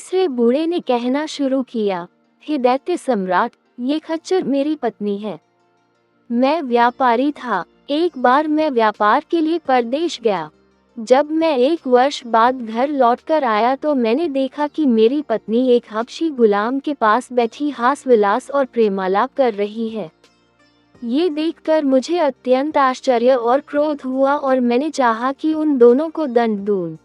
तीसरे बूढ़े ने कहना शुरू किया, हे दैत्य सम्राट, ये खच्चर मेरी पत्नी है। मैं व्यापारी था। एक बार मैं व्यापार के लिए परदेश गया। जब मैं 1 वर्ष बाद घर लौटकर आया तो मैंने देखा कि मेरी पत्नी एक हबशी गुलाम के पास बैठी हास विलास और प्रेमालाप कर रही है। ये देखकर मुझे अत्यंत आश्चर्य और क्रोध हुआ और मैंने चाहा कि उन दोनों को दंड दूं।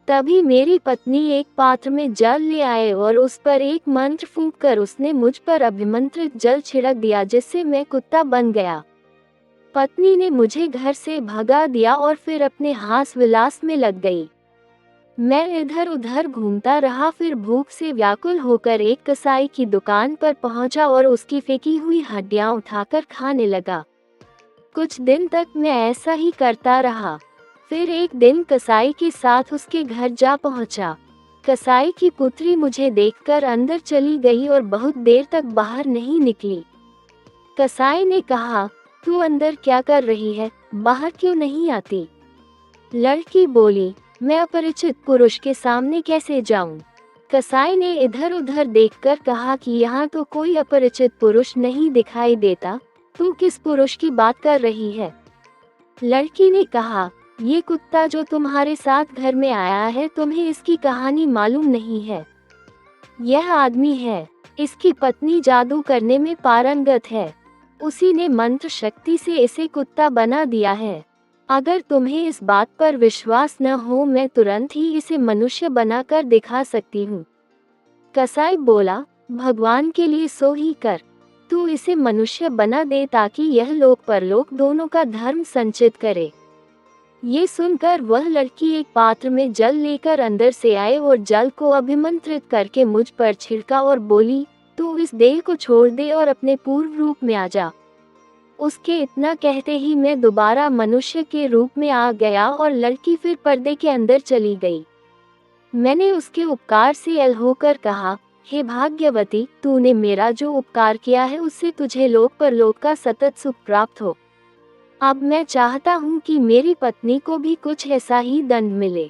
तभी मेरी पत्नी एक पात्र में जल ले आए और उस पर एक मंत्र फूंककर उसने मुझ पर अभिमंत्रित जल छिड़क दिया, जिससे मैं कुत्ता बन गया। पत्नी ने मुझे घर से भगा दिया और फिर अपने हास विलास में लग गई। मैं इधर उधर घूमता रहा, फिर भूख से व्याकुल होकर एक कसाई की दुकान पर पहुंचा और उसकी फेंकी हुई हड्डियां उठाकर खाने लगा। कुछ दिन तक मैं ऐसा ही करता रहा। फिर एक दिन कसाई के साथ उसके घर जा पहुंचा। कसाई की पुत्री मुझे देखकर अंदर चली गई और बहुत देर तक बाहर नहीं निकली। कसाई ने कहा, तू अंदर क्या कर रही है, बाहर क्यों नहीं आती? लड़की बोली, मैं अपरिचित पुरुष के सामने कैसे जाऊं? कसाई ने इधर उधर देखकर कहा कि यहाँ तो कोई अपरिचित पुरुष नहीं दिखाई देता, तू किस पुरुष की बात कर रही है? लड़की ने कहा, ये कुत्ता जो तुम्हारे साथ घर में आया है, तुम्हें इसकी कहानी मालूम नहीं है। यह आदमी है, इसकी पत्नी जादू करने में पारंगत है। उसी ने मंत्र शक्ति से इसे कुत्ता बना दिया है। अगर तुम्हें इस बात पर विश्वास न हो, मैं तुरंत ही इसे मनुष्य बनाकर दिखा सकती हूँ। कसाई बोला, भगवान के लिए सो ही कर। तू इसे मनुष्य बना दे ताकि यह लोक परलोक दोनों का धर्म संचित करे। ये सुनकर वह लड़की एक पात्र में जल लेकर अंदर से आए और जल को अभिमंत्रित करके मुझ पर छिड़का और बोली, तू इस देह को छोड़ दे और अपने पूर्व रूप में आ जा। उसके इतना कहते ही मैं दोबारा मनुष्य के रूप में आ गया और लड़की फिर पर्दे के अंदर चली गई। मैंने उसके उपकार से अल होकर कहा, हे भाग्यवती, तूने मेरा जो उपकार किया है उससे तुझे लोक परलोक का सतत सुख प्राप्त हो। अब मैं चाहता हूँ कि मेरी पत्नी को भी कुछ ऐसा ही दंड मिले।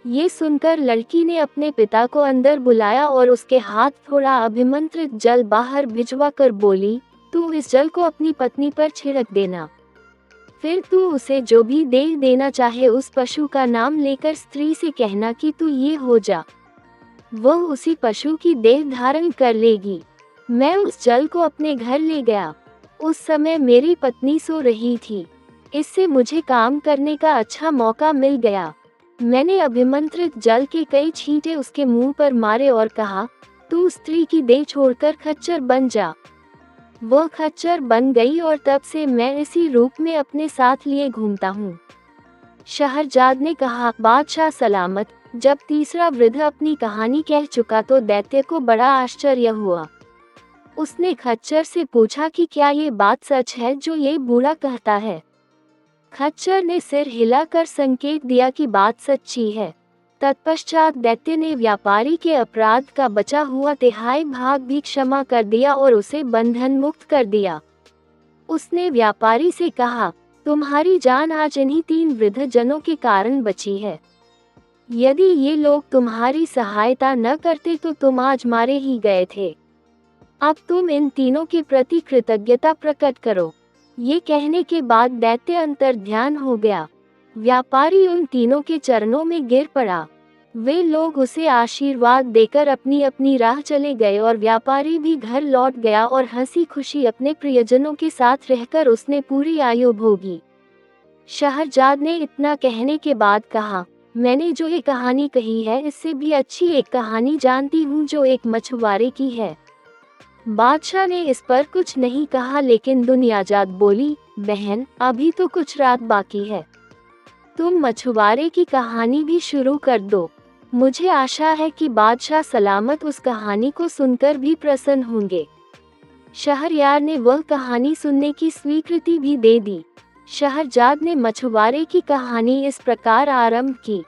ये सुनकर लड़की ने अपने पिता को अंदर बुलाया और उसके हाथ थोड़ा अभिमंत्रित जल बाहर भिजवा कर बोली, तू इस जल को अपनी पत्नी पर छिड़क देना। फिर तू उसे जो भी देह देना चाहे उस पशु का नाम लेकर स्त्री से कहना कि तू ये हो जा। वह उसी पशु की देह धारण कर लेगी। मैं उस जल को अपने घर ले गया। उस समय मेरी पत्नी सो रही थी। इससे मुझे काम करने का अच्छा मौका मिल गया। मैंने अभिमंत्रित जल के कई छींटे उसके मुंह पर मारे और कहा, तू स्त्री की देह छोड़कर खच्चर बन जा। वह खच्चर बन गई और तब से मैं इसी रूप में अपने साथ लिए घूमता हूँ। शहरजाद ने कहा, बादशाह सलामत। जब तीसरा वृद्ध अपनी कहानी कह चुका तो दैत्य को बड़ा आश्चर्य हुआ। उसने खच्चर से पूछा कि क्या ये बात सच है जो ये बूढ़ा कहता है? खच्चर ने सिर हिलाकर संकेत दिया कि बात सच्ची है। तत्पश्चात दैत्य ने व्यापारी के अपराध का बचा हुआ तिहाई भाग भी क्षमा कर दिया और उसे बंधन मुक्त कर दिया। उसने व्यापारी से कहा, तुम्हारी जान आज इन्हीं 3 वृद्ध जनों के कारण बची है। यदि ये लोग तुम्हारी सहायता न करते तो तुम आज मारे ही गए थे। अब तुम इन तीनों के प्रति कृतज्ञता प्रकट करो। ये कहने के बाद दैत्य अंतर्ध्यान हो गया। व्यापारी उन तीनों के चरणों में गिर पड़ा। वे लोग उसे आशीर्वाद देकर अपनी अपनी राह चले गए और व्यापारी भी घर लौट गया और हंसी खुशी अपने प्रियजनों के साथ रहकर उसने पूरी आयु भोगी। शहरजाद ने इतना कहने के बाद कहा, मैंने जो ये कहानी कही है इससे भी अच्छी एक कहानी जानती हूँ जो एक मछुआरे की है। बादशाह ने इस पर कुछ नहीं कहा, लेकिन दुनियाजात बोली, बहन, अभी तो कुछ रात बाकी है। तुम मछुआरे की कहानी भी शुरू कर दो। मुझे आशा है कि बादशाह सलामत उस कहानी को सुनकर भी प्रसन्न होंगे। शहरयार ने वह कहानी सुनने की स्वीकृति भी दे दी। शहरजाद ने मछुआरे की कहानी इस प्रकार आरंभ की।